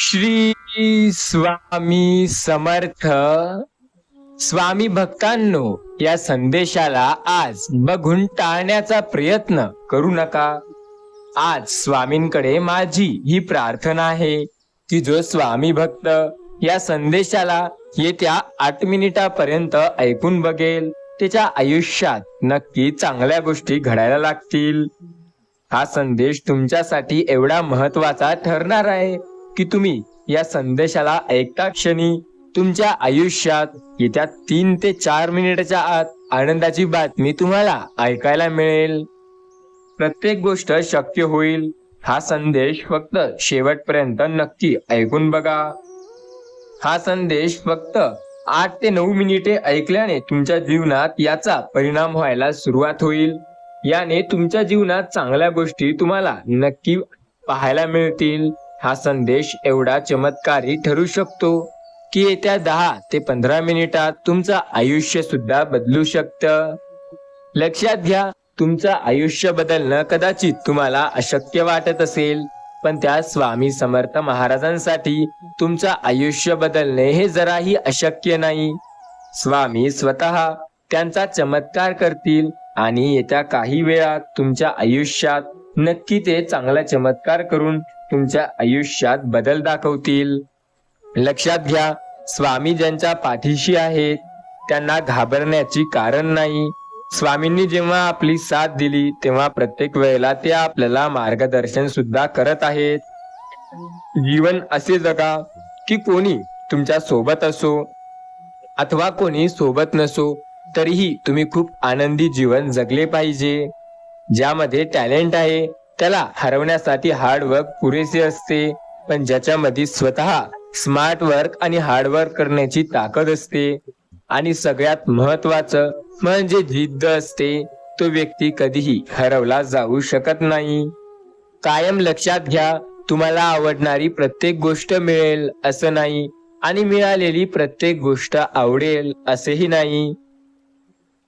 श्री स्वामी समर्थ. स्वामी भक्तांनो, या संदेशाला आज बघून टाळण्याचा प्रयत्न करू नका. आज स्वामींकडे माझी ही प्रार्थना आहे की जो स्वामी भक्त या संदेशाला येत्या 8 मिनिटापर्यंत ऐकून बघेल त्याच्या आयुष्यात नक्की चांगल्या गोष्टी घडायला लागतील. हा संदेश तुमच्यासाठी एवढा महत्वाचा ठरणार आहे की तुम्ही या संदेशाला ऐकता क्षणी तुमच्या आयुष्यात येत्या 3 ते 4 मिनिटाच्या आत आनंदाची बातमी तुम्हाला ऐकायला मिळेल. प्रत्येक गोष्ट शक्य होईल. हा संदेश फक्त शेवटपर्यंत नक्की ऐकून बघा. हा संदेश फक्त 8 ते 9 मिनिटे ऐकल्याने तुमच्या जीवनात याचा परिणाम व्हायला सुरुवात होईल. याने तुमच्या जीवनात चांगल्या गोष्टी तुम्हाला नक्की पाहायला मिळतील. हा संदेश एवढा चमत्कारी ठरू शकतो की येत्या 10 ते 15 मिनिटात तुमचं आयुष्य सुद्धा बदलू शकतं. लक्षात घ्या, तुमचं आयुष्य बदलणं कदाचित तुम्हाला अशक्य वाटत असेल, पण त्या स्वामी समर्थ महाराजांसाठी तुमचं आयुष्य बदलणे हे जराही अशक्य नाही. स्वामी स्वतः त्यांचा चमत्कार करतील आणि येत्या काही वेळात तुमच्या आयुष्यात नक्की ते चांगला चमत्कार करून तुमच्या आयुष्यात बदल दाखवतील. लक्षात घ्या, स्वामी ज्यांच्या पाठीशी आहेत त्यांना घाबरण्याची कारण नाही. स्वामींनी जेव्हा आपली साथ दिली तेव्हा प्रत्येक वेळेला ते आपल्याला मार्गदर्शन सुद्धा करत आहेत. जीवन असे जगा की कोणी तुमच्या सोबत असो अथवा कोणी सोबत नसो, तरीही तुम्ही खूप आनंदी जीवन जगले पाहिजे. ज्यामध्ये टॅलेंट आहे त्याला हरवण्यासाठी हार्डवर्क पुरेसे असते, पण ज्याच्यामध्ये स्वतः स्मार्ट वर्क आणि हार्डवर्क करण्याची ताकद असते आणि सगळ्यात महत्वाचं म्हणजे जिद्द असते, तो व्यक्ती कधीही हरवला जाऊ शकत नाही. कायम लक्षात घ्या, तुम्हाला आवडणारी प्रत्येक गोष्ट मिळेल असं नाही आणि मिळालेली प्रत्येक गोष्ट आवडेल असेही नाही.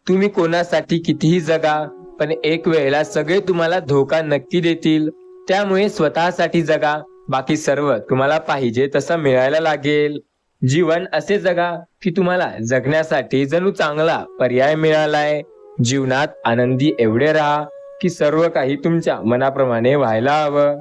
तुम्ही कोणासाठी कितीही जगा, पण एक वेळेला सगळे तुम्हाला धोका नक्की देतील. त्यामुळे स्वतःसाठी जगा, बाकी सर्व तुम्हाला पाहिजे तसं मिळायला लागेल. जीवन असे जगा की तुम्हाला जगण्यासाठी जणू चांगला पर्याय मिळालाय. जीवनात आनंदी एवढे राहा की सर्व काही तुमच्या मनाप्रमाणे व्हायला हवं.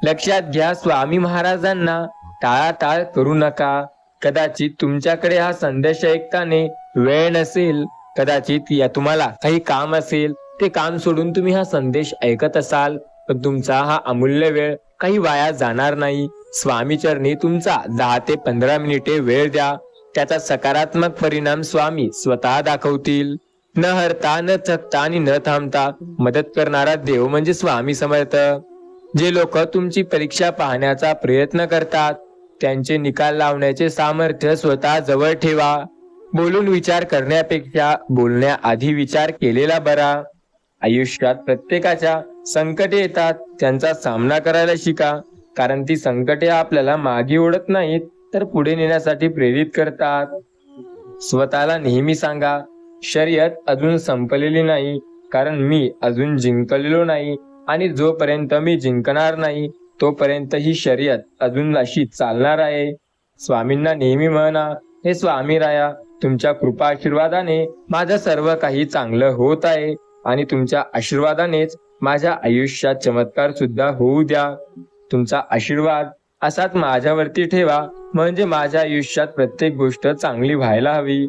लक्षात घ्या, स्वामी महाराजांना टाळाटाळ करू नका. कदाचित तुमच्याकडे हा संदेश ऐकताना वेळ नसेल, कदाचित या तुम्हाला काही काम असेल, ते काम सोडून तुम्ही हा संदेश ऐकत असाल, पण तुमचा हा अमूल्य वेळ काही वाया जाणार नाही. स्वामी चरणी तुमचा 10 ते 15 मिनिटे वेळ द्या. त्याचा सकारात्मक परिणाम स्वामी स्वतः दाखवतील. न हरता, न थकता आणि न थांबता मदत करणारा देव म्हणजे स्वामी समर्थ. जे लोक तुमची परीक्षा पाहण्याचा प्रयत्न करतात त्यांचे निकाल लावण्याचे सामर्थ्य स्वतः जवळ ठेवा. बोलून विचार करण्यापेक्षा बोलण्याआधी विचार केलेला बरा. आयुष्यात प्रत्येकाच्या संकटे येतात, त्यांचा सामना करायला शिका, कारण ती संकटे आपल्याला मागे ओढत नाहीत तर पुढे नेण्यासाठी प्रेरित करतात. स्वतःला नेहमी सांगा, शर्यत अजून संपलेली नाही, कारण मी अजून जिंकलेलो नाही आणि जोपर्यंत मी जिंकणार नाही तोपर्यंत ही शर्यत अजून अशी चालणार आहे. स्वामींना नेहमी म्हणा, हे स्वामी राया, तुमच्या कृपा आशीर्वादाने माझं सर्व काही चांगलं होत आहे आणि तुमच्या आशीर्वादानेच माझ्या आयुष्यात चमत्कार सुद्धा होऊ द्या. तुमचा आशीर्वाद असाच माझ्यावरती ठेवा, म्हणजे माझ्या आयुष्यात प्रत्येक गोष्ट चांगली व्हायला हवी.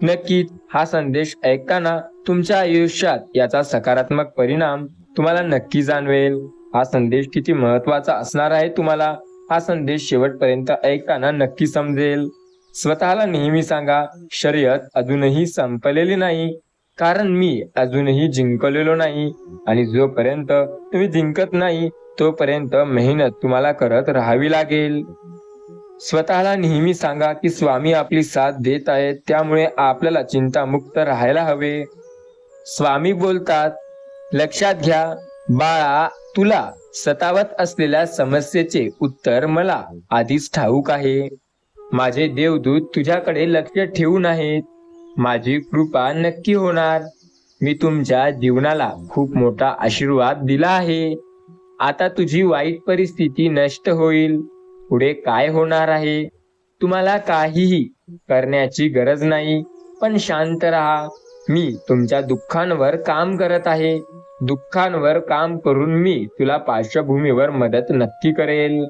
नक्कीच हा संदेश ऐकताना तुमच्या आयुष्यात याचा सकारात्मक परिणाम तुम्हाला नक्की जाणवेल. हा संदेश किती महत्वाचा असणार आहे तुम्हाला हा संदेश शेवटपर्यंत ऐकताना नक्की समजेल. स्वतःला नेहमी सांगा, शर्यत अजूनही संपलेली नाही, कारण मी अजूनही जिंकलेलो नाही आणि जोपर्यंत तुम्ही जिंकत नाही तोपर्यंत मेहनत तुम्हाला करत राहावी लागेल. स्वतःला नेहमी सांगा की स्वामी आपली साथ देत आहेत, त्यामुळे आपल्याला चिंतामुक्त राहायला हवे. स्वामी बोलतात, लक्षात घ्या बाळा, तुला सतावत असलेल्या समस्येचे उत्तर मला आधीच ठाऊक आहे. माझे देवदूत तुझ्याकडे लक्ष ठेवून आहेत. माझी कृपा नक्की होणार. मी तुमच्या जीवनाला खूप मोठा आशीर्वाद दिला आहे. आता तुझी वाईट परिस्थिती नष्ट होईल. पुढे काय होणार आहे. तुम्हाला काहीही करण्याची गरज नाही, पण शांत राहा. मी तुमच्या दुःखांवर काम करत आहे. दुःखांवर काम करून मी तुला पार्श्वभूमीवर मदत नक्की करेल.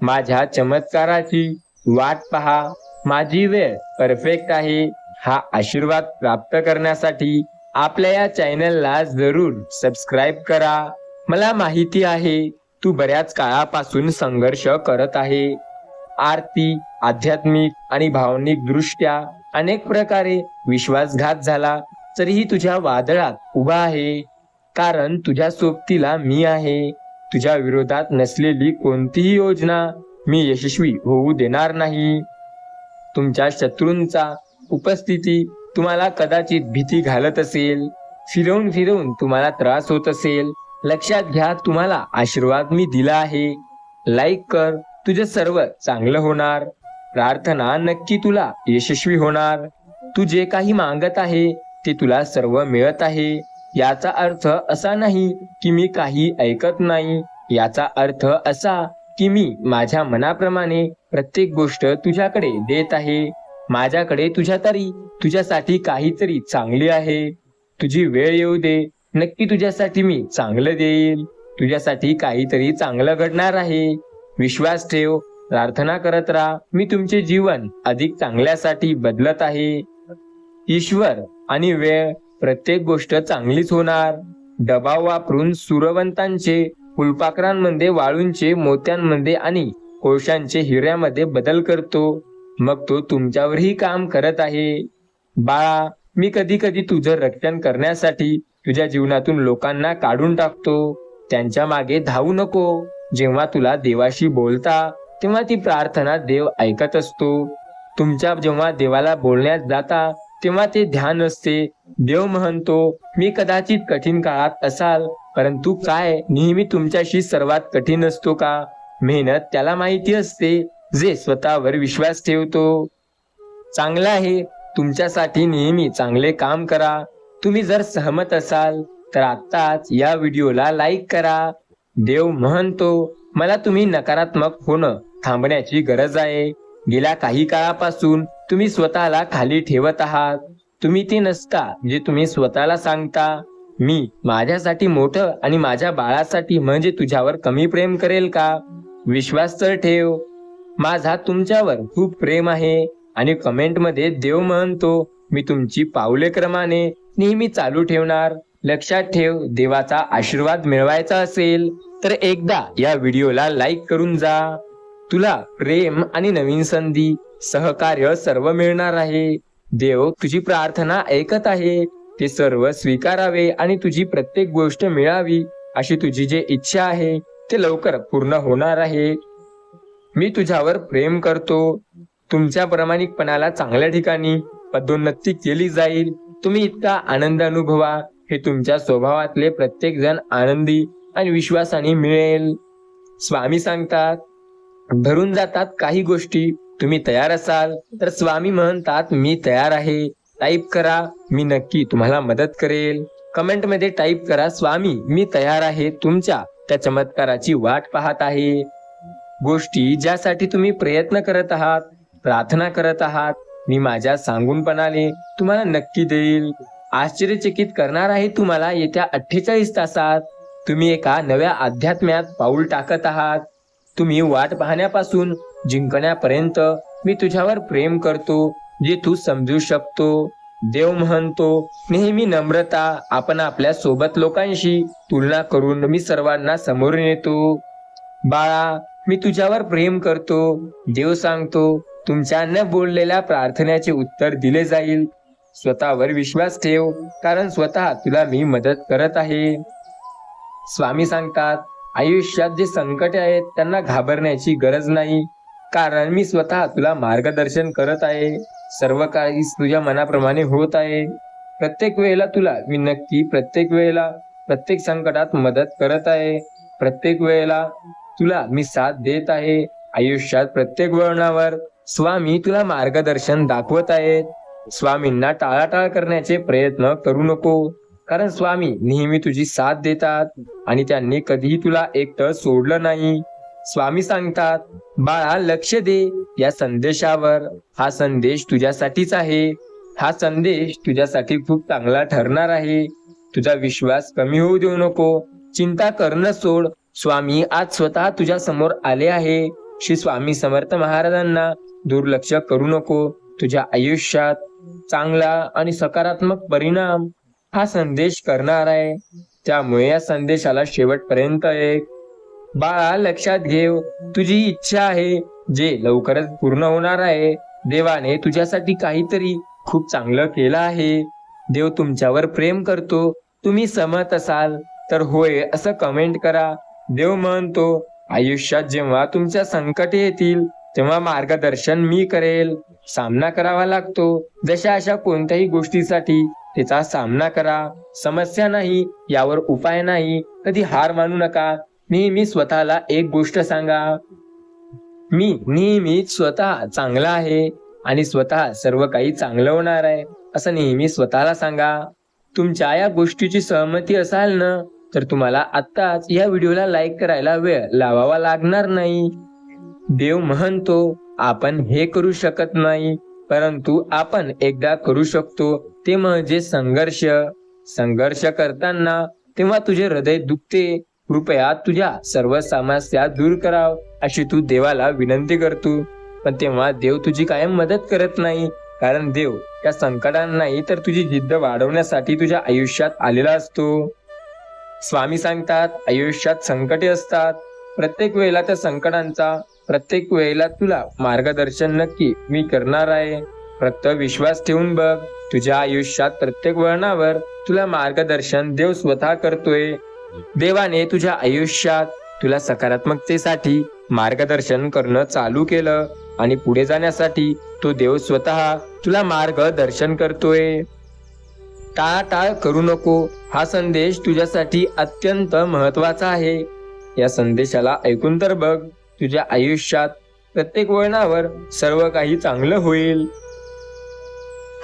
माझ्या चमत्काराची वाट पहा. माझी वेळ परफेक्ट आहे. हा आशीर्वाद प्राप्त करण्यासाठी आपल्या या चॅनलला जरूर सबस्क्राईब करा. मला माहिती आहे तू बऱ्याच काळापासून संघर्ष करत आहे. आर्थिक, आध्यात्मिक आणि भावनिक दृष्ट्या अनेक प्रकारे विश्वासघात झाला, तरीही तुझ्या वादळात उभा आहे. कारण तुझ्या सोबतीला मी आहे. तुझ्या विरोधात नसलेली कोणतीही योजना मी यशस्वी होऊ देणार नाही. तुमच्या शत्रूंचा उपस्थिती तुम्हाला कदाचित भीती घालत असेल. फिरवून फिरवून तुम्हाला त्रास होत असेल. लक्षात घ्या, तुम्हाला आशीर्वाद मी दिला आहे. लाईक कर. तुझे सर्व चांगलं होणार. प्रार्थना नक्की तुला यशस्वी होणार. तू जे काही मागत आहे ते तुला सर्व मिळत आहे. याचा अर्थ असा नाही की मी काही ऐकत नाही. याचा अर्थ असा की मी माझ्या मनाप्रमाणे प्रत्येक गोष्ट तुझ्याकडे देत आहे. माझ्याकडे तुझ्यासाठी काहीतरी चांगले आहे. तुझी वेळ येऊ दे. नक्की तुझ्यासाठी मी चांगलं देईल. तुझ्यासाठी काहीतरी चांगलं घडणार आहे. विश्वास ठेव. प्रार्थना करत राहा. मी तुमचे जीवन अधिक चांगल्यासाठी बदलत आहे. ईश्वर आणि वेळ, प्रत्येक गोष्ट चांगलीच होणार. दबाव वापरून सुरवंतांचे फुलपाखरांमध्ये, वाळूंचे मोत्यांमध्ये आणि कोळशांचे हिऱ्यामध्ये बदल करतो. मग तो तुमच्यावरही काम करत आहे. बाळा, मी कधी कधी तुझं रक्षण करण्यासाठी तुझ्या जीवनातून लोकांना काढून टाकतो. त्यांच्या मागे धावू नको. जेव्हा तुला देवाशी बोलता तेव्हा ती प्रार्थना देव ऐकत असतो. जेव्हा देवाला बोलण्यात जाता तेव्हा ते ध्यान असते. देव म्हणतो, मी कदाचित कठीण काळात असाल, परंतु काय नेहमी तुमच्याशी सर्वात कठीण असतो का? मेहनत त्याला माहिती असते जे स्वतःवर विश्वास ठेवतो. चांगला आहे. तुमच्यासाठी नेहमी चांगले काम करा. तुम्ही जर सहमत असाल तर आत्ताच या व्हिडिओला लाईक करा. देव म्हणतो, मला तुम्ही नकारात्मक होणं थांबण्याची गरज आहे. गेल्या काही काळापासून तुम्ही स्वतःला खाली ठेवत आहात. तुम्ही ते नसता जे तुम्ही स्वतःला सांगता. मी माझ्यासाठी मोठं आणि माझ्या बाळासाठी म्हणजे तुझ्यावर कमी प्रेम करेल का? विश्वास तर ठेव. माझा तुमच्यावर खूप प्रेम आहे. आणि कमेंटमध्ये देव म्हणतो, मी तुमची पावले क्रमाने नेहमी चालू ठेवणार. लक्षात ठेव, देवाचा आशीर्वाद मिळवायचा असेल तर एकदा या व्हिडिओला लाईक करून जा. तुला प्रेम आणि नवीन संधी, सहकार्य सर्व मिळणार आहे. देव तुझी प्रार्थना ऐकत आहे. ते सर्व स्वीकारावे आणि तुझी प्रत्येक गोष्ट मिळावी अशी तुझी जे इच्छा आहे ते लवकर पूर्ण होणार आहे. मी तुझ्यावर प्रेम करतो. तुमच्या प्रामाणिकपणाला चांगल्या ठिकाणी पदोन्नती केली जाईल. तुम्ही इतका आनंद अनुभवा. हे तुमच्या स्वभावातले प्रत्येक जण आनंदी आणि विश्वासाने मिळेल. स्वामी सांगतात, भरून जातात काही गोष्टी. तुम्ही तयार असाल तर स्वामी म्हणतात, मी तयार आहे. टाईप करा, मी नक्की तुम्हाला मदत करेल. कमेंट मध्ये टाईप करा, स्वामी मी तयार आहे. तुमच्या त्या चमत्काराची वाट पाहत आहे. गोष्टी ज्यासाठी तुम्ही प्रयत्न करत आहात, प्रार्थना करत आहात, मी माझ्या सांगूनपणाने तुम्हाला नक्की देईल. आश्चर्यचकित करणार आहे तुम्हाला. येत्या 48 तासात तुम्ही एका नव्या अध्यात्म्यात पाऊल टाकत आहात. तुम्ही वाट पाहण्यापासून जिंकण्यापर्यंत मी तुझ्यावर प्रेम करतो, जे तू समजू शकतो. देव म्हणतो, नेहमी नम्रता. आपण आपल्या सोबत लोकांशी तुलना करून मी सर्वांना समोर नेतो. बाळा, मी तुझ्यावर प्रेम करतो. देव सांगतो, तुमच्या न बोललेल्या प्रार्थनेचे उत्तर दिले जाईल. स्वतःवर विश्वास ठेव, कारण स्वतः तुला मी मदत करत आहे. स्वामी सांगतात, आयुष्यात जे संकट आहेत त्यांना घाबरण्याची गरज नाही, कारण मी स्वतः तुला मार्गदर्शन करत आहे. सर्व काही तुझ्या मनाप्रमाणे होत आहे. प्रत्येक वेळेला तुला मी नक्की प्रत्येक संकटात मदत करत आहे. प्रत्येक वेळेला तुला मी साथ देत आहे. आयुष्यात प्रत्येक वळणावर स्वामी तुला मार्गदर्शन दाखवत आहेत. स्वामींना टाळाटाळ करण्याचे प्रयत्न करू नको, कारण स्वामी नेहमी तुझी साथ देतात आणि त्यांनी कधीही तुला एकटं सोडलं नाही. स्वामी सांगतात, बाळा लक्ष दे या संदेशावर. हा संदेश तुझ्यासाठीच आहे. हा संदेश तुझ्यासाठी खूप चांगला ठरणार आहे. तुझा विश्वास कमी होऊ देऊ नको. चिंता करणं सोड. स्वामी आज स्वतः तुझ्या समोर आले आहे. श्री स्वामी समर्थ महाराजांना दुर्लक्ष करू नको. तुझ्या आयुष्यात चांगला आणि सकारात्मक परिणाम हा संदेश करणार आहे. त्यामुळे या संदेशाला शेवटपर्यंत ऐक. बाळा लक्षात घेव, तुझी इच्छा आहे जे लवकरच पूर्ण होणार आहे. देवाने तुझ्यासाठी काहीतरी खूप चांगलं केलं आहे. देव तुमच्यावर प्रेम करतो. तुम्ही सहमत असाल तर होय असं कमेंट करा. देव म्हणतो, आयुष्यात जेव्हा तुमच्या संकटे येतील तेव्हा मार्गदर्शन मी करेल. सामना करावा लागतो. जशा अशा कोणत्याही गोष्टीसाठी त्याचा सामना करा. समस्या नाही, यावर उपाय नाही. कधी हार मानू नका. नेहमी स्वतःला एक गोष्ट सांगा, मी नेहमीच स्वतः चांगला आहे आणि स्वतः सर्व काही चांगलं होणार आहे असं नेहमी स्वतःला सांगा. तुमच्या या गोष्टीची सहमती असाल ना तर तुम्हाला आत्ताच या व्हिडिओला लाईक करायला वेळ लावावा लागणार नाही. देव म्हणतो, आपण हे करू शकत नाही परंतु आपण एकदा करू शकतो, ते म्हणजे संघर्ष. संघर्ष करताना तेव्हा तुझे हृदय दुखते. कृपया तुझ्या सर्व समस्या दूर कराव अशी तू देवाला विनंती करतो. पण तेव्हा देव तुझी कायम मदत करत नाही, कारण देव त्या संकटांना नाही तर तुझी जिद्द वाढवण्यासाठी तुझ्या आयुष्यात आलेला असतो. स्वामी सांगतात, आयुष्यात संकटे असतात. प्रत्येक वेळेला त्या संकटांचा प्रत्येक वेळेला तुला मार्गदर्शन नक्की मी करणार आहे. फक्त विश्वास ठेवून बघ. तुझ्या आयुष्यात प्रत्येक वळणावर तुला मार्गदर्शन देव स्वतः करतोय. देवाने तुझ्या आयुष्यात तुला सकारात्मकतेसाठी मार्गदर्शन करणं चालू केलं आणि पुढे जाण्यासाठी तो देव स्वतः तुला मार्गदर्शन करतोय. टाळाटाळ करू नको. हा संदेश तुझ्यासाठी अत्यंत महत्वाचा आहे. या संदेशाला ऐकून तर बघ. तुझ्या आयुष्यात प्रत्येक वळणावर सर्व काही चांगलं होईल.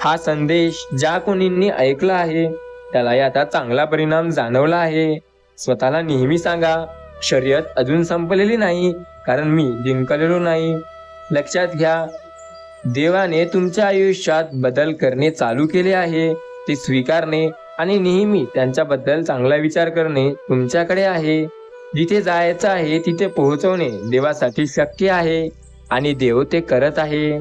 हा संदेश ज्या कोणींनी ऐकला आहे त्याला याचा चांगला परिणाम जाणवला आहे. स्वतःला नेहमी सांगा, शर्यत अजून संपलेली नाही, कारण मी जिंकलेलो नाही. लक्षात घ्या, देवाने तुमच्या आयुष्यात बदल करणे चालू केले आहे. ते स्वीकारणे आणि नेहमी त्यांच्याबद्दल चांगला विचार करणे तुमच्याकडे आहे. जिथे जायचं आहे तिथे पोहोचवणे देवासाठी शक्य आहे आणि देव ते करत आहे.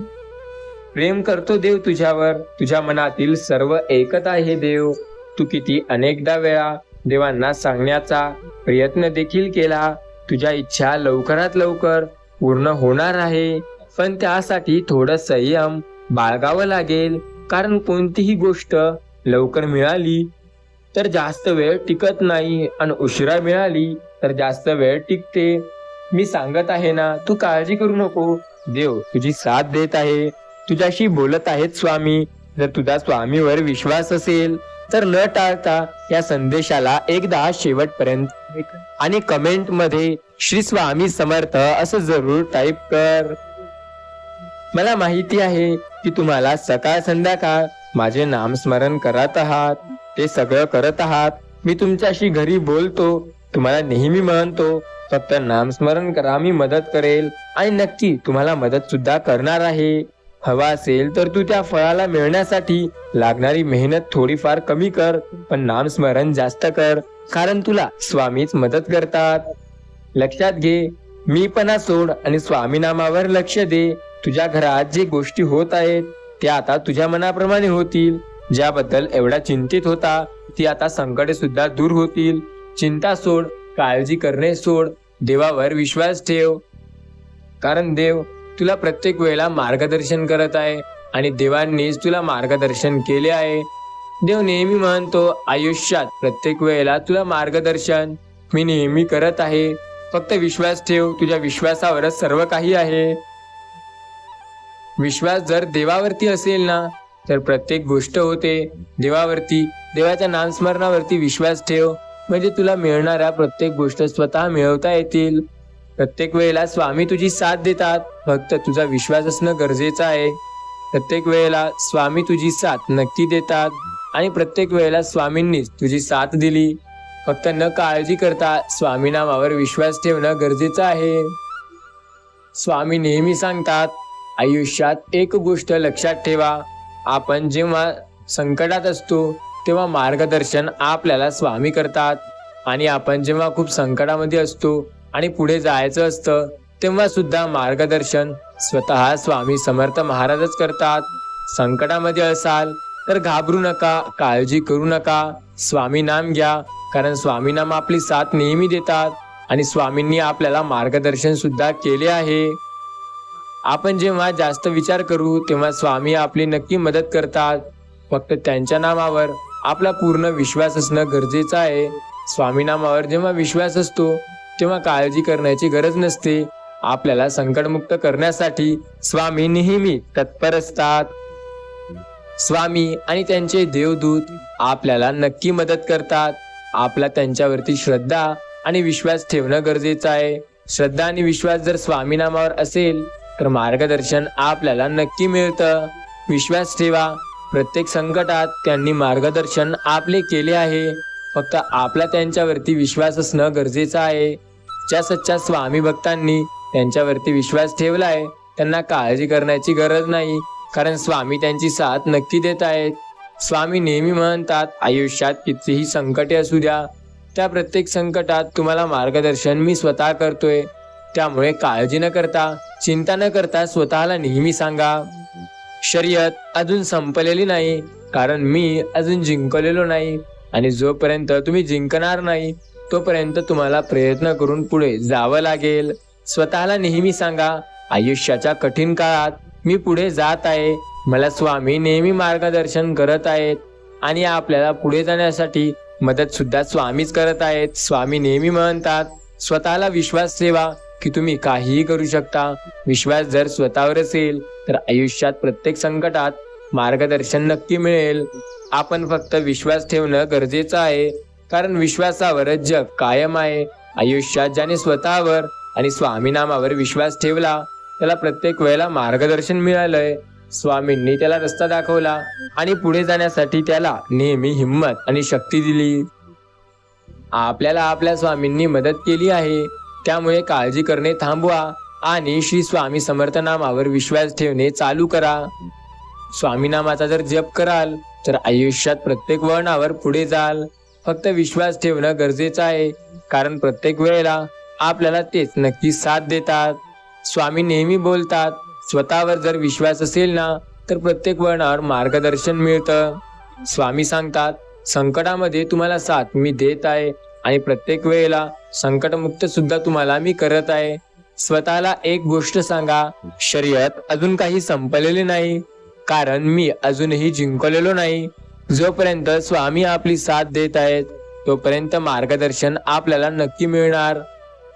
प्रेम करतो देव तुझ्यावर. तुझ्या मनातील सर्व ऐकत आहे देव. तू किती अनेकदा वेळा देवांना सांगण्याचा प्रयत्न देखील केला. तुझ्या इच्छा लवकरात लवकर पूर्ण होणार आहे, पण त्यासाठी थोडं संयम बाळगावं लागेल. कारण कोणतीही गोष्ट लवकर मिळाली तर जास्त वेळ टिकत नाही आणि उशिरा मिळाली तर जास्त वेळ टिकते. मी सांगत आहे ना, तू काळजी करू नको. देव तुझी साथ देत आहे. तुझ्याशी बोलत आहेत स्वामी. जर तुझा स्वामीवर विश्वास असेल तर न टाळता या संदेशाला एकदा शेवटपर्यंत आणि कमेंट मध्ये श्री स्वामी समर्थ असं जरूर टाईप कर. मला माहिती आहे की तुम्हाला सकाळ संध्याकाळ माझे नामस्मरण करत आहात. ते सगळं करत आहात. मी तुमच्याशी घरी बोलतो, तुम्हाला नेहमी म्हणतो, फक्त नामस्मरण करा, मी मदत करेल आणि नक्की तुम्हाला मदत सुद्धा करणार आहे. हवा असेल तर तू त्या फळाला मिळण्यासाठी लागणारी मेहनत थोडीफार कमी कर, पण नामस्मरण जास्त कर, कारण तुला स्वामीच मदत करतात. लक्षात घे, मीपणा सोड आणि स्वामी नामावर लक्ष दे. तुझ्या घरात जे गोष्टी होत आहेत त्या आता तुझ्या मनाप्रमाणे होतील. ज्याबद्दल एवढा चिंतित होता ती आता संकटे सुद्धा दूर होतील. चिंता सोड, काळजी करणे सोड, देवावर विश्वास ठेव, कारण देव तुला प्रत्येक वेळेला मार्गदर्शन करत आहे आणि देवांनीच तुला मार्गदर्शन केले आहे. देव नेहमी म्हणतो, आयुष्यात प्रत्येक वेळेला तुला मार्गदर्शन मी नेहमी करत आहे. फक्त विश्वास ठेव. तुझ्या विश्वासावरच सर्व काही आहे. विश्वास जर देवावरती असेल ना तर प्रत्येक गोष्ट होते. देवावरती, देवाच्या नामस्मरणावरती विश्वास ठेव, म्हणजे तुला मिळणाऱ्या प्रत्येक गोष्ट स्वतः मिळवता येतील. प्रत्येक वेळेला स्वामी तुझी साथ देतात, फक्त तुझा विश्वास असणं गरजेचं आहे. प्रत्येक वेळेला स्वामी तुझी साथ नक्की देतात आणि प्रत्येक वेळेला स्वामींनीच तुझी साथ दिली. फक्त न काळजी करता स्वामी नामावर विश्वास ठेवणं गरजेचं आहे. स्वामी नेहमी सांगतात, आयुष्यात एक गोष्ट लक्षात ठेवा, आपण जेव्हा संकटात असतो तेव्हा मार्गदर्शन आपल्याला स्वामी करतात, आणि आपण जेव्हा खूप संकटामध्ये असतो आणि पुढे जायचं असतं तेव्हा सुद्धा मार्गदर्शन स्वतः स्वामी समर्थ महाराजच करतात. संकटामध्ये असाल तर घाबरू नका, काळजी करू नका, स्वामी नाम घ्या, कारण स्वामी नाम आपली साथ नेहमी देतात आणि स्वामींनी आपल्याला मार्गदर्शन सुद्धा केले आहे. आपण जेव्हा जास्त विचार करू तेव्हा स्वामी आपली नक्की मदत करतात. फक्त त्यांच्या नामावर आपला पूर्ण विश्वास असणं गरजेचं आहे. स्वामी नामावर जेव्हा विश्वास असतो तेव्हा काळजी करण्याची गरज नसते. आपल्याला संकटमुक्त करण्यासाठी स्वामी नेहमी तत्पर असतात. स्वामी आणि त्यांचे देवदूत आपल्याला नक्की मदत करतात. आपला त्यांच्यावरती श्रद्धा आणि विश्वास ठेवणं गरजेचं आहे. श्रद्धा आणि विश्वास जर स्वामी नामावर असेल तर मार्गदर्शन आपल्याला नक्की मिळतं. विश्वास ठेवा, प्रत्येक संकटात त्यांनी मार्गदर्शन आपले केले आहे. फक्त आपला त्यांच्यावरती विश्वास असणं गरजेचं आहे. ज्या सच्च्या स्वामी भक्तांनी त्यांच्यावरती विश्वास ठेवलाय त्यांना काळजी करण्याची गरज नाही, कारण स्वामी त्यांची साथ नक्की देत आहेत. स्वामी नेहमी म्हणतात, आयुष्यात कितीही संकटे असू द्या, त्या प्रत्येक संकटात तुम्हाला मार्गदर्शन मी स्वतः करतोय. त्यामुळे काळजी न करता, चिंता न करता स्वतःला नेहमी सांगा, शर्यत अजून संपलेली नाही, कारण मी अजून जिंकलेलो नाही, आणि जोपर्यंत तुम्ही जिंकणार नाही तोपर्यंत तुम्हाला प्रयत्न करून पुढे जावं लागेल. स्वतःला नेहमी सांगा, आयुष्याच्या कठीण काळात मी पुढे जात आहे, मला स्वामी नेहमी मार्गदर्शन करत आहेत आणि आपल्याला पुढे जाण्यासाठी मदत सुद्धा स्वामीच करत आहेत. स्वामी नेहमी म्हणतात, स्वतःला विश्वास ठेवा की तुम्ही काहीही करू शकता. विश्वास जर स्वतःवर असेल तर आयुष्यात प्रत्येक संकटात मार्गदर्शन नक्की मिळेल. आपण फक्त विश्वास ठेवणं गरजेचं आहे, कारण विश्वासावरच जग कायम आहे. आयुष्यात ज्याने स्वतःवर आणि स्वामी नामावर विश्वास ठेवला त्याला प्रत्येक वेळेला मार्गदर्शन मिळालंय. स्वामींनी त्याला रस्ता दाखवला आणि पुढे जाण्यासाठी त्याला नेहमी हिंमत आणि शक्ती दिली. आपल्याला आपल्या स्वामींनी मदत केली आहे, त्यामुळे काळजी करणे थांबवा आणि श्री स्वामी समर्थ नामावर विश्वास ठेवणे चालू करा. स्वामी नामाचा जर जप कराल तर आयुष्यात प्रत्येक वळणावर पुढे जाल. फक्त विश्वास ठेवणं गरजेचं आहे, कारण प्रत्येक वेळेला आपल्याला तेच नक्की साथ देतात. स्वामी नेहमी बोलतात, स्वतःवर जर विश्वास असेल ना तर प्रत्येक वळणावर मार्गदर्शन मिळतं. स्वामी सांगतात, संकटामध्ये तुम्हाला साथ मी देत आहे आणि प्रत्येक वेळेला संकटमुक्त सुद्धा तुम्हाला मी करत आहे. स्वतःला एक गोष्ट सांगा, शर्यत अजून काही संपलेली नाही, कारण मी अजूनही जिंकलेलो नाही. जोपर्यंत स्वामी आपली साथ देत आहेत तोपर्यंत मार्गदर्शन आपल्याला नक्की मिळणार.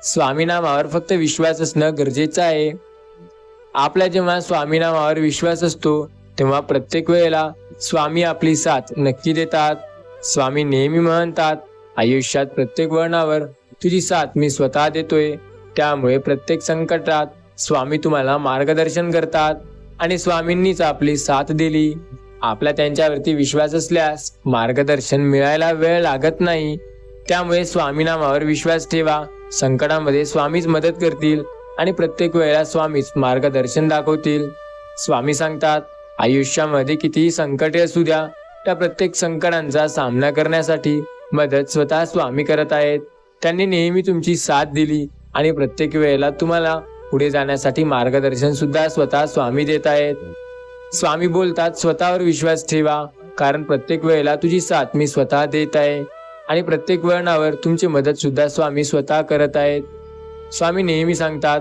स्वामी नामावर फक्त विश्वास असणं गरजेचं आहे. आपला जेव्हा स्वामी नामावर विश्वास असतो तेव्हा प्रत्येक वेळेला स्वामी आपली साथ नक्की देतात. स्वामी नेहमी म्हणतात, आयुष्यात प्रत्येक वळणावर तुझी साथ मी स्वतः देतोय. त्यामुळे प्रत्येक संकटात स्वामी तुम्हाला मार्गदर्शन करतात आणि स्वामींनीच आपली साथ दिली. आपला त्यांच्यावरती विश्वास असल्यास मार्गदर्शन मिळायला वेळ लागत नाही. त्यामुळे स्वामी नामावर विश्वास ठेवा. संकटामध्ये स्वामीच मदत करतील आणि प्रत्येक वेळेला स्वामीच मार्गदर्शन दाखवतील. स्वामी सांगतात, आयुष्यामध्ये कितीही संकटे असू द्या, त्या प्रत्येक संकटांचा सामना करण्यासाठी मदत स्वतः स्वामी करत आहेत. त्यांनी नेहमी तुमची साथ दिली आणि प्रत्येक वेळेला तुम्हाला पुढे जाण्यासाठी मार्गदर्शन सुद्धा स्वतः स्वामी देत आहेत. स्वामी बोलतात, स्वतःवर विश्वास ठेवा, कारण प्रत्येक वेळेला तुझी साथ मी स्वतः देत आहे आणि प्रत्येक वळणावर तुमची मदत सुद्धा स्वामी स्वतः करत आहेत. स्वामी नेहमी सांगतात,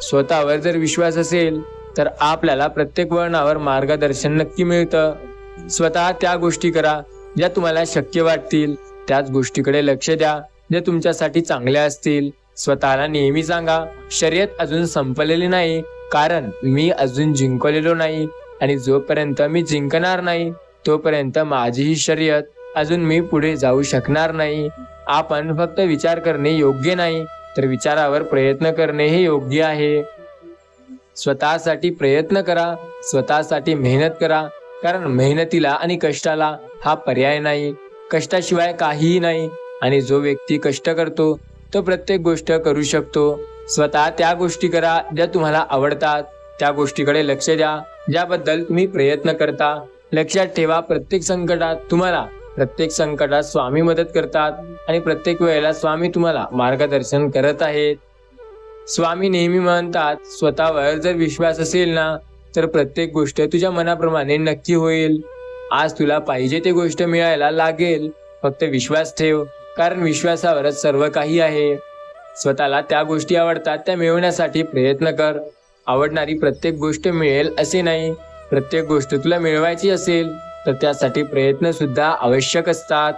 स्वतःवर जर विश्वास असेल तर आपल्याला प्रत्येक वळणावर मार्गदर्शन नक्की मिळतं. स्वतः त्या गोष्टी करा ज्या तुम्हाला शक्य वाटतील, त्याच गोष्टीकडे लक्ष द्या ज्या तुमच्यासाठी चांगल्या असतील. स्वतःला नेहमी सांगा, शर्यत अजून संपलेली नाही, कारण मी अजून जिंकलेलो नाही आणि जोपर्यंत मी जिंकणार नाही तोपर्यंत माझी ही शर्यत अजून मी पुढे जाऊ शकणार नाही. आपण फक्त विचार करणे योग्य नाही, तर विचारावर प्रयत्न करणे हे योग्य आहे. स्वतःसाठी प्रयत्न करा, स्वतःसाठी मेहनत करा, कारण मेहनतीला आणि कष्टाला हा पर्याय नाही. कष्टाशिवाय काहीही नाही आणि जो व्यक्ती कष्ट करतो तो प्रत्येक गोष्ट करू शकतो. स्वतः त्या गोष्टी करा ज्या तुम्हाला आवडतात, त्या गोष्टीकडे लक्ष द्या ज्याबद्दल तुम्ही प्रयत्न करता. लक्षात ठेवा, प्रत्येक संकटात स्वामी मदत करतात आणि प्रत्येक वेळेला स्वामी तुम्हाला मार्गदर्शन करत आहेत. स्वामी नेहमी म्हणतात, स्वतःवर जर विश्वास असेल ना तर प्रत्येक गोष्ट तुझ्या मनाप्रमाणे नक्की होईल. आज तुला पाहिजे ते गोष्ट मिळायला लागेल. फक्त विश्वास ठेव, कारण विश्वासावरच सर्व काही आहे. स्वतःला त्या गोष्टी आवडतात त्या मिळवण्यासाठी प्रयत्न कर. आवडणारी प्रत्येक गोष्ट मिळेल असे नाही. प्रत्येक गोष्ट तुला मिळवायची असेल तर त्यासाठी प्रयत्न सुद्धा आवश्यक असतात.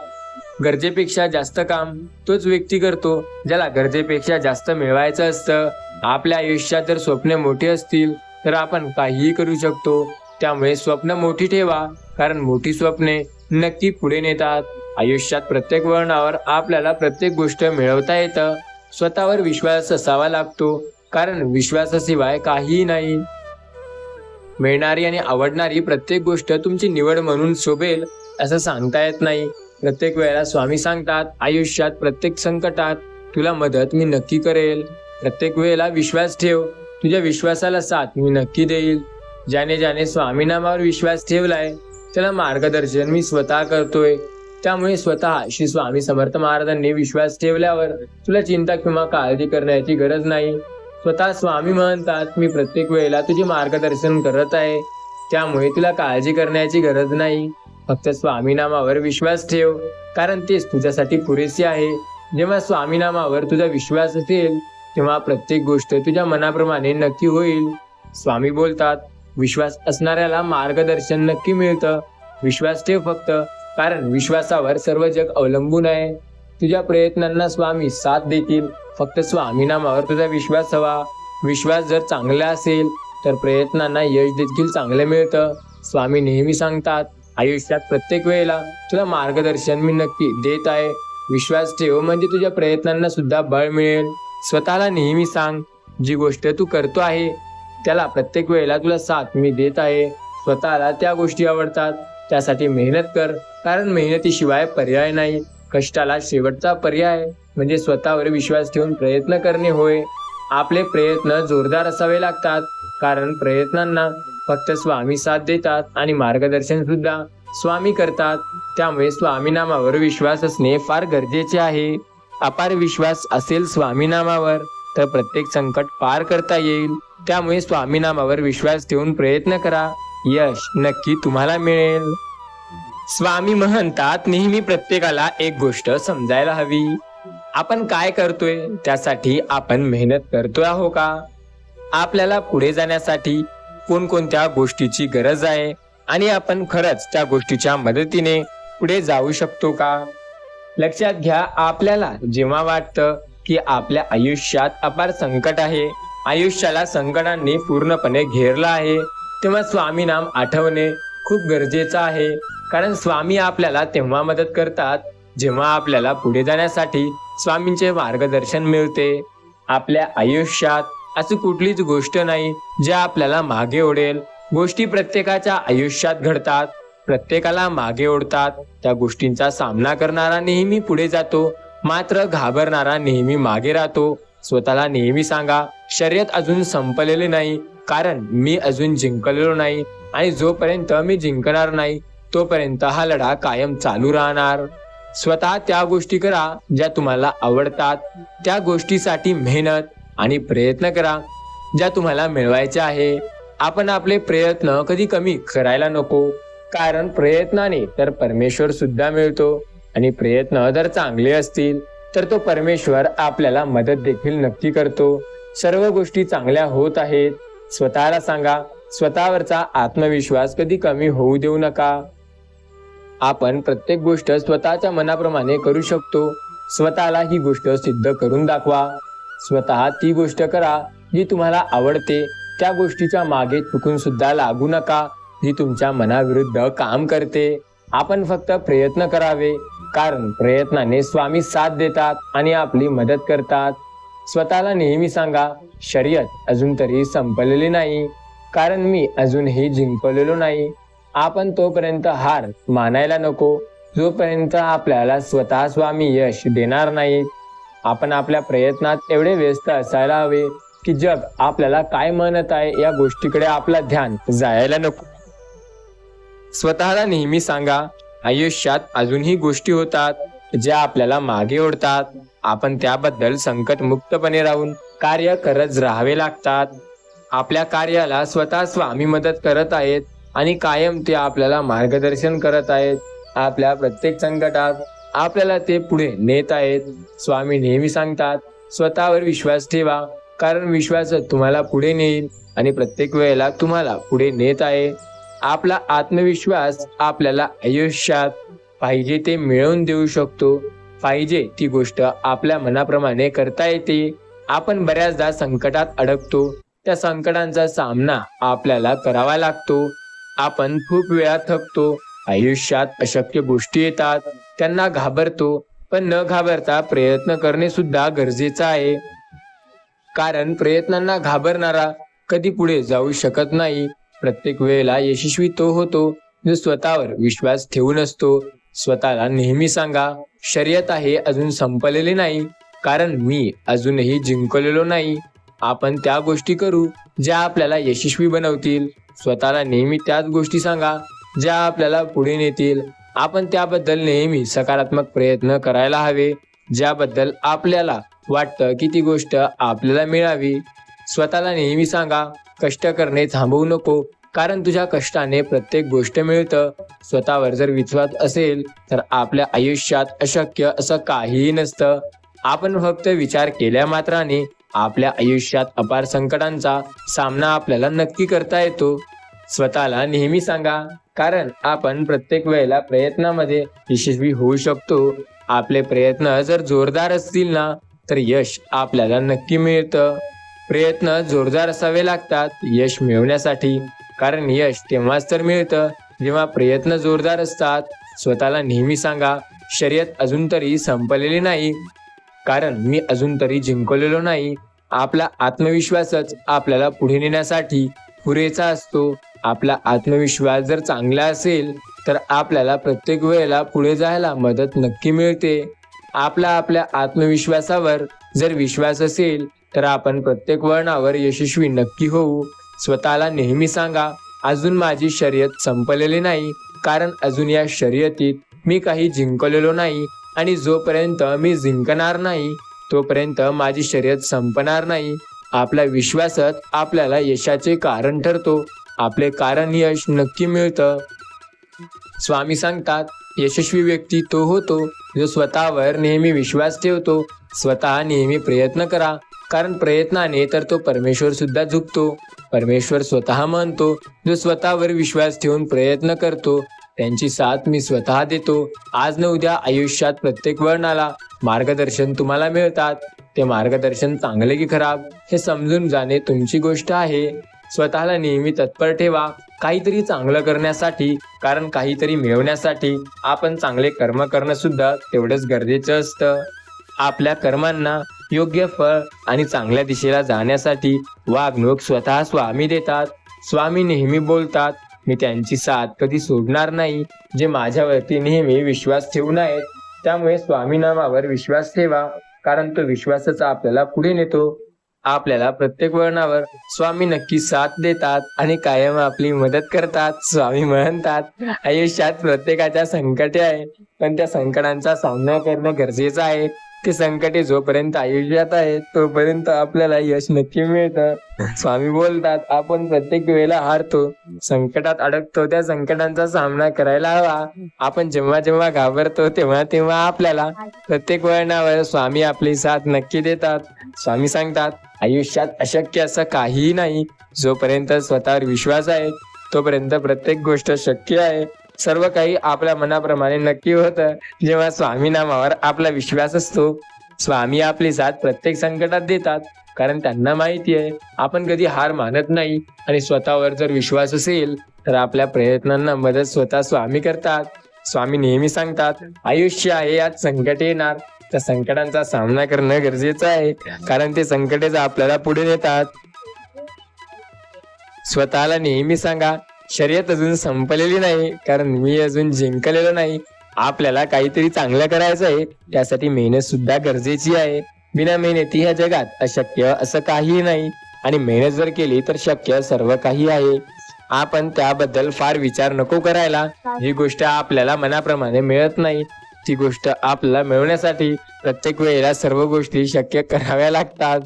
गरजेपेक्षा जास्त काम तोच व्यक्ती करतो ज्याला गरजेपेक्षा जास्त मिळवायचं असतं. आपल्या आयुष्यात जर स्वप्ने मोठी असतील तर आपण काहीही करू शकतो. त्यामुळे स्वप्न मोठी ठेवा, कारण मोठी स्वप्ने नक्की पुढे नेतात. आयुष्यात प्रत्येक वळणावर आपल्याला प्रत्येक गोष्ट मिळवता येतं. स्वतःवर विश्वास असावा लागतो, कारण विश्वासाशिवाय काहीही नाही. मिळणारी आणि आवडणारी प्रत्येक गोष्ट तुमची निवड म्हणून शोभेल असं सांगता येत नाही. प्रत्येक वेळेला स्वामी सांगतात, आयुष्यात प्रत्येक संकटात तुला मदत मी नक्की करेल. प्रत्येक वेळेला विश्वास ठेव, तुझ्या विश्वासाला साथ मी नक्की देईल. ज्याने ज्याने स्वामी नामावर विश्वास ठेवलाय त्याला मार्गदर्शन मी स्वतः करतोय. त्यामुळे स्वतः श्री स्वामी समर्थ महाराजांनी विश्वास ठेवल्यावर तुला चिंता किंवा काळजी करण्याची गरज नाही. स्वतः स्वामी म्हणतात, मी प्रत्येक वेळेला तुझे मार्गदर्शन करत आहे, त्यामुळे तुला काळजी करण्याची गरज नाही. फक्त स्वामी नामावर विश्वास ठेव, कारण तेच तुझ्यासाठी पुरेसे आहे. जेव्हा स्वामी नामावर तुझा विश्वास असेल तेव्हा प्रत्येक गोष्ट तुझ्या मनाप्रमाणे नक्की होईल. स्वामी बोलतात, विश्वास असणाऱ्याला मार्गदर्शन नक्की मिळतं. विश्वास ठेव फक्त, कारण विश्वासावर सर्व जग अवलंबून आहे. तुझ्या प्रयत्नांना स्वामी साथ देतील. फक्त स्वामी नामावर तुझा विश्वास हवा. विश्वास जर चांगला असेल तर प्रयत्नांना यश देखील चांगले मिळतं. स्वामी नेहमी सांगतात, आयुष्यात प्रत्येक वेळेला तुला मार्गदर्शन मी नक्की देत आहे. विश्वास ठेव, म्हणजे तुझ्या प्रयत्नांना सुद्धा बळ मिळेल. स्वतःला नेहमी सांग, जी गोष्ट तू करतो आहे त्याला प्रत्येक वेळेला तुला साथ मी देत आहे. स्वतःला त्या गोष्टी आवडतात त्यासाठी मेहनत कर, कारण मेहनतीशिवाय पर्याय नाही. कष्टाला शेवटचा पर्याय म्हणजे स्वतःवर विश्वास ठेवून प्रयत्न करणे होय. आपले प्रयत्न जोरदार असावे लागतात, कारण प्रयत्नांना फक्त स्वामी साथ देतात आणि मार्गदर्शन सुद्धा स्वामी करतात. त्यामुळे स्वामी नामावर विश्वास असणे फार गरजेचे आहे. अपार विश्वास असेल स्वामी नामावर तर प्रत्येक संकट पार करता येईल. त्यामुळे स्वामी नामावर विश्वास ठेवून प्रयत्न करा, यश नक्की तुम्हाला मिळेल. स्वामी म्हणतात, नेहमी प्रत्येकाला एक गोष्ट समजायला हवी, आपण काय करतोय त्यासाठी आपण मेहनत करतोय आहो का? आपल्याला पुढे जाण्यासाठी कोणकोणत्या गोष्टीची गरज आहे आणि आपण खरंच त्या गोष्टीच्या मदतीने पुढे जाऊ शकतो का? लक्षात घ्या, आपल्याला जेव्हा वाटतं की आपल्या आयुष्यात अपार संकट आहे, आयुष्याला संकटांनी पूर्णपणे घेरलं आहे, तेव्हा स्वामी नाम आठवणे खूप गरजेचं आहे. कारण स्वामी आपल्याला तेव्हा मदत करतात जेव्हा आपल्याला पुढे जाण्यासाठी स्वामींचे मार्गदर्शन मिळते. आपल्या आयुष्यात अशी कुठलीच गोष्ट नाही जे आपल्याला मागे ओढेल. गोष्टी प्रत्येकाच्या आयुष्यात घडतात, प्रत्येकाला मागे ओढतात. त्या गोष्टींचा सामना करणारा नेहमी पुढे जातो, मात्र घाबरणारा नेहमी मागे राहतो. स्वतःला नेहमी सांगा, शर्यत अजून संपलेली नाही, कारण मी अजून जिंकलेलो नाही आणि जोपर्यंत मी जिंकणार नाही तोपर्यंत हा लढा कायम चालू राहणार. स्वतः त्या गोष्टी करा ज्या तुम्हाला आवडतात, त्या गोष्टीसाठी मेहनत आणि प्रयत्न करा ज्या तुम्हाला मिळवायच्या आहे. आपण आपले प्रयत्न कधी कमी करायला नको, कारण प्रयत्नाने तर परमेश्वर सुद्धा मिळतो आणि प्रयत्न जर चांगले असतील तर तो परमेश्वर आपल्याला मदत देखील नक्की करतो. सर्व गोष्टी चांगल्या होत आहेत. स्वतःला सांगा, स्वतःवरचा आत्मविश्वास कधी कमी होऊ देऊ नका. आपण प्रत्येक गोष्ट स्वतःच्या मनाप्रमाणे करू शकतो. स्वतःला ही गोष्ट सिद्ध करून दाखवा. स्वतः ती गोष्ट करा जी तुम्हाला आवडते. त्या गोष्टीच्या मागे चुकून सुद्धा लागू नका जी तुमच्या मनाविरुद्ध काम करते. आपण फक्त प्रयत्न करावे, कारण प्रयत्नाने स्वामी साथ देतात आणि आपली मदत करतात. स्वतःला नेहमी सांगा, शर्यत अजून तरी संपलेली नाही, कारण मी अजूनही जिंकलेलो नाही. आपण तोपर्यंत हार मानायला नको जोपर्यंत आपल्याला स्वतः स्वामी यश देणार नाहीत. आपण आपल्या प्रयत्नात एवढे व्यस्त असायला हवे की जग आपल्याला काय म्हणत आहे या गोष्टीकडे आपला ध्यान जायला नको. स्वतःला नेहमी सांगा, आयुष्यात अजूनही गोष्टी होतात ज्या आपल्याला मागे ओढतात. आपण त्याबद्दल संकट मुक्तपणे राहून कार्य करत राहावे लागतात. आपल्या कार्याला स्वतः स्वामी मदत करत आहेत आणि कायम ते आपल्याला मार्गदर्शन करत आहेत. आपल्या प्रत्येक संकटात आपल्याला ते पुढे नेत आहेत. स्वामी नेहमी सांगतात, स्वतःवर विश्वास ठेवा, कारण विश्वास तुम्हाला पुढे नेईल आणि प्रत्येक वेळेला तुम्हाला पुढे नेत आहे. आपला आत्मविश्वास आपल्याला आयुष्यात पाहिजे ते मिळवून देऊ शकतो. पाहिजे ती गोष्ट आपल्या मनाप्रमाणे करता येते. आपण बऱ्याचदा संकटात अडकतो. त्या संकटांचा सामना आपल्याला करावा लागतो. आपण खूप वेळा थकतो. आयुष्यात अशक्य गोष्टी येतात, त्यांना घाबरतो. पण न घाबरता प्रयत्न करणे सुद्धा गरजेचं आहे, कारण प्रयत्नांना घाबरणारा कधी पुढे जाऊ शकत नाही. प्रत्येक वेळेला यशस्वी तो होतो जो स्वतःवर विश्वास ठेवून असतो. स्वतःला नेहमी सांगा, शर्यत आहे अजून संपलेली नाही, कारण मी अजूनही जिंकलेलो नाही. आपण त्या गोष्टी करू ज्या आपल्याला यशस्वी बनवतील. स्वतःला नेहमी त्याच गोष्टी सांगा ज्या आपल्याला पुढे नेतील. आपण त्याबद्दल नेहमी सकारात्मक प्रयत्न करायला हवे. ज्याबद्दल आपल्याला वाटतं की ती गोष्ट आपल्याला मिळावी. स्वतःला नेहमी सांगा, कष्ट करणे थांबवू नको, कारण तुझ्या कष्टाने प्रत्येक गोष्ट मिळतं. स्वतःवर जर विश्वास असेल तर आपल्या आयुष्यात अशक्य असं काहीही नसतं. आपण फक्त विचार केल्या मात्राने आपल्या आयुष्यात अपार संकटांचा सामना आपल्याला नक्की करता येतो. स्वतःला नेहमी सांगा, कारण आपण प्रत्येक वेळेला प्रयत्नामध्ये यशस्वी होऊ शकतो. आपले प्रयत्न जर जोरदार असतील ना, तर यश आपल्याला नक्की मिळतं. प्रयत्न जोरदार असावे लागतात यश मिळवण्यासाठी, कारण यश तेव्हाच तर मिळतं जेव्हा प्रयत्न जोरदार असतात. स्वतःला नेहमी सांगा, शर्यत अजून तरी संपलेली नाही, कारण मी अजून तरी जिंकलेलो नाही. आपला आत्मविश्वासच आपल्याला पुढे नेण्यासाठी पुरेसा असतो. आपला आत्मविश्वास जर चांगला असेल तर आपल्याला प्रत्येक वेळेला पुढे जायला मदत नक्की मिळते. आपल्या आत्मविश्वासावर जर विश्वास असेल तर आपण प्रत्येक वळणावर यशस्वी नक्की होऊ. स्वतःला नेहमी सांगा, अजून माझी शर्यत संपलेली नाही, कारण अजून या शर्यतीत मी काही जिंकलेलो नाही आणि जोपर्यंत मी जिंकणार नाही तोपर्यंत माझी शर्यत संपणार नाही. आपला विश्वासच आपल्याला यशाचे कारण ठरतो. आपले कारण यश नक्की मिळतं. स्वामी सांगतात, यशस्वी व्यक्ती तो होतो जो स्वतःवर नेहमी विश्वास ठेवतो. स्वतः नेहमी प्रयत्न करा, कारण प्रयत्नाने तर तो परमेश्वर सुद्धा झुकतो. परमेश्वर स्वतः म्हणतो, जो स्वतःवर विश्वास ठेवून प्रयत्न करतो त्यांची साथ मी स्वतः देतो. आज न उद्या आयुष्यात प्रत्येक वळणाला मार्गदर्शन तुम्हाला मिळतात. ते मार्गदर्शन चांगले की खराब हे समजून जाणे तुमची गोष्ट आहे. स्वतःला नेहमी तत्पर ठेवा काहीतरी चांगलं करण्यासाठी, कारण काहीतरी मिळवण्यासाठी आपण चांगले कर्म करणं सुद्धा तेवढंच गरजेचं असतं. आपल्या कर्मांना योग्य फळ आणि चांगल्या दिशेला जाण्यासाठी वागणूक स्वतः स्वामी देतात. स्वामी नेहमी बोलतात, मी त्यांची साथ कधी सोडणार नाही जे माझ्यावरती नेहमी विश्वास ठेवून आहेत. त्यामुळे स्वामी नामावर विश्वास ठेवा, कारण तो विश्वासच आपल्याला पुढे नेतो. आपल्याला प्रत्येक वळणावर स्वामी नक्की साथ देतात आणि कायम आपली मदत करतात. स्वामी म्हणतात, आयुष्यात प्रत्येकाच्या संकटे आहे, पण त्या संकटांचा सामना करणं गरजेचं आहे. ते संकटे जोपर्यंत आयुष्यात आहेत तोपर्यंत आपल्याला यश नक्की मिळतं. स्वामी बोलतात, आपण प्रत्येक वेळेला हारतो, संकटात अडकतो, त्या संकटांचा सामना करायला हवा. आपण जेव्हा जेव्हा घाबरतो तेव्हा तेव्हा आपल्याला प्रत्येक वळणावर स्वामी आपली साथ नक्की देतात. स्वामी सांगतात, आयुष्यात अशक्य असं काहीही नाही. जोपर्यंत स्वतःवर विश्वास आहे तोपर्यंत प्रत्येक गोष्ट शक्य आहे. सर्व काही आपल्या मनाप्रमाणे नक्की होतं जेव्हा स्वामी नामावर आपला विश्वास असतो. स्वामी आपली साथ प्रत्येक संकटात देतात, कारण त्यांना माहिती आहे आपण कधी हार मानत नाही आणि स्वतःवर जर विश्वास असेल तर आपल्या प्रयत्नांना मदत स्वतः स्वामी करतात. स्वामी नेहमी सांगतात, आयुष्य आहे, यात संकट येणार, त्या संकटांचा सामना करणं गरजेचं आहे, कारण ते संकटेच आपल्याला पुढे नेतात. स्वतःला नेहमी सांगा, शर्यत अजून संपलेली नाही, कारण मी अजून जिंकलेलो नाही. आपल्याला काहीतरी चांगलं करायचं आहे, त्यासाठी मेहनत सुद्धा गरजेची आहे. बिना मेहनती ह्या जगात अशक्य असं काही नाही, आणि मेहनत जर केली तर शक्य सर्व काही आहे. आपण त्याबद्दल फार विचार नको करायला. जी गोष्ट आपल्याला मनाप्रमाणे मिळत नाही, ती गोष्ट आपल्याला मिळवण्यासाठी प्रत्येक वेळेला सर्व गोष्टी शक्य कराव्या लागतात.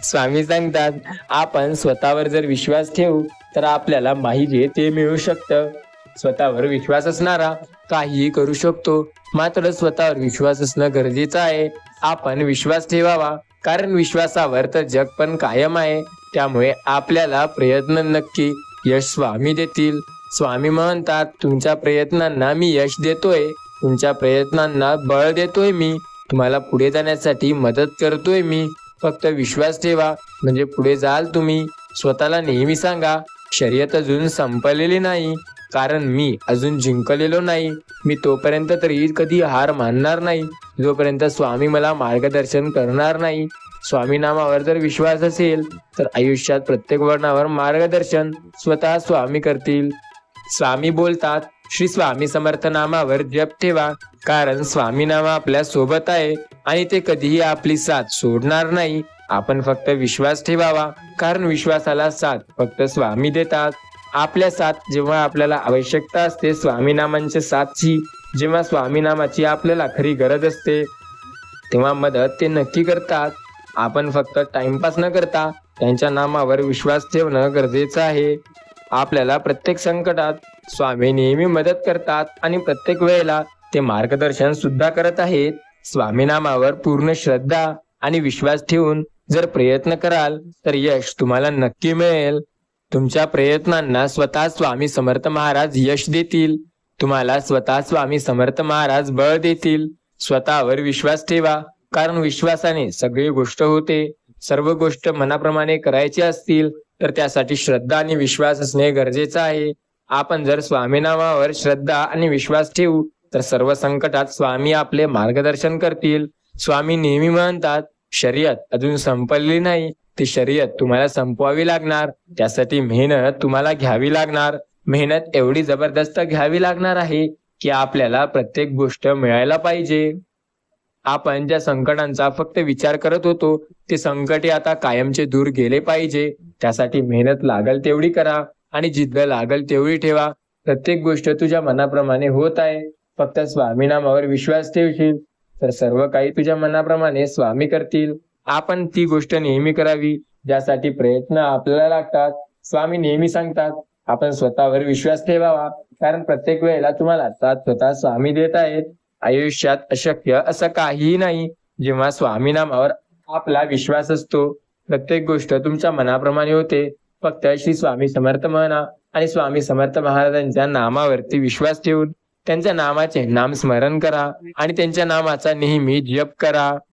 स्वामी सांगतात, आपण स्वतःवर जर विश्वास ठेवू तर आपल्याला माहिती ते मिळू शकतं. स्वतःवर विश्वास असणारा काहीही करू शकतो. मात्र स्वतःवर विश्वास असणं गरजेचं आहे. आपण विश्वास ठेवावा, कारण विश्वासावर तर जग पण कायम आहे. त्यामुळे आपल्याला प्रयत्न नक्की यश स्वामी देतील. स्वामी म्हणतात, तुमच्या प्रयत्नांना मी यश देतोय, तुमच्या प्रयत्नांना बळ देतोय मी, तुम्हाला पुढे जाण्यासाठी मदत करतोय मी. फक्त विश्वास ठेवा, म्हणजे पुढे जाल तुम्ही. स्वतःला नेहमी सांगा, शर्यत अजून संपलेली नाही, कारण मी अजून जिंकलेलो नाही. मी तोपर्यंत तरी कधी हार मानणार नाही, जोपर्यंत स्वामी मला मार्गदर्शन करणार नाही. स्वामी नामावर जर विश्वास असेल तर आयुष्यात प्रत्येक वळणावर मार्गदर्शन स्वतः स्वामी करतील. स्वामी बोलतात, श्री स्वामी समर्थ नामावर जप ठेवा, कारण स्वामी नाम आपल्या सोबत आहे आणि ते कधीही आपली साथ सोडणार नाही. आपण फक्त विश्वास ठेवावा, कारण विश्वासाला साथ फक्त स्वामी देतात. आपल्या साथ जेव्हा आपल्याला आवश्यकता असते स्वामी नामांच्या साथची, जेव्हा स्वामी नामाची आपल्याला खरी गरज असते, तेव्हा मदत ते नक्की करतात. आपण फक्त टाइमपास न करता त्यांच्या नामावर विश्वास ठेवणं गरजेचं आहे. आपल्याला प्रत्येक संकटात स्वामी नेहमी मदत करतात आणि प्रत्येक वेळेला ते मार्गदर्शन सुद्धा करत आहेत. स्वामी नामावर पूर्ण श्रद्धा आणि विश्वास ठेवून जर प्रयत्न कराल तर यश तुम्हाला नक्की मिळेल. तुमच्या प्रयत्नांना स्वतः स्वामी समर्थ महाराज यश देतील. तुम्हाला स्वतः स्वामी समर्थ महाराज बळ देतील. स्वतःवर विश्वास ठेवा, कारण विश्वासाने सगळी गोष्ट होते. सर्व गोष्ट मनाप्रमाणे करायची असतील तर त्यासाठी श्रद्धा आणि विश्वास असणे गरजेचं आहे. आपण जर स्वामी नामावर श्रद्धा आणि विश्वास ठेवू तर सर्व संकटात स्वामी आपले मार्गदर्शन करतील. स्वामी नेहमी म्हणतात, शर्यत अजून संपलेली नाही, ती शर्यत तुम्हाला संपवावी लागणार. त्यासाठी मेहनत तुम्हाला घ्यावी लागणार. मेहनत एवढी जबरदस्त घ्यावी लागणार आहे की आपल्याला प्रत्येक गोष्ट मिळायला पाहिजे. आपण ज्या संकटांचा फक्त विचार करत होतो ते संकटे आता कायमचे दूर गेले पाहिजे. त्यासाठी मेहनत लागल तेवढी करा आणि जिद्द लागल तेवढी ठेवा. प्रत्येक गोष्ट तुझ्या मनाप्रमाणे होत आहे. फक्त स्वामी नामावर विश्वास ठेवशील तर सर्व काही तुझ्या मनाप्रमाणे स्वामी करतील. आपण ती गोष्ट नेहमी करावी ज्यासाठी प्रयत्न आपल्याला लागतात. स्वामी नेहमी सांगतात, आपण स्वतःवर विश्वास ठेवावा, कारण प्रत्येक वेळेला तुम्हाला साथ स्वतः स्वामी देत आहेत. आयुष्यात अशक्य असं काहीही नाही जेव्हा स्वामी नामावर आपला विश्वास असतो. प्रत्येक गोष्ट तुमच्या मनाप्रमाणे होते. फक्त श्री स्वामी समर्थ म्हणा आणि स्वामी समर्थ महाराजांच्या नामावरती विश्वास ठेवून त्यांच्या नामाचे नाम स्मरण करा आणि त्यांच्या नामाचा नेहमी जप करा.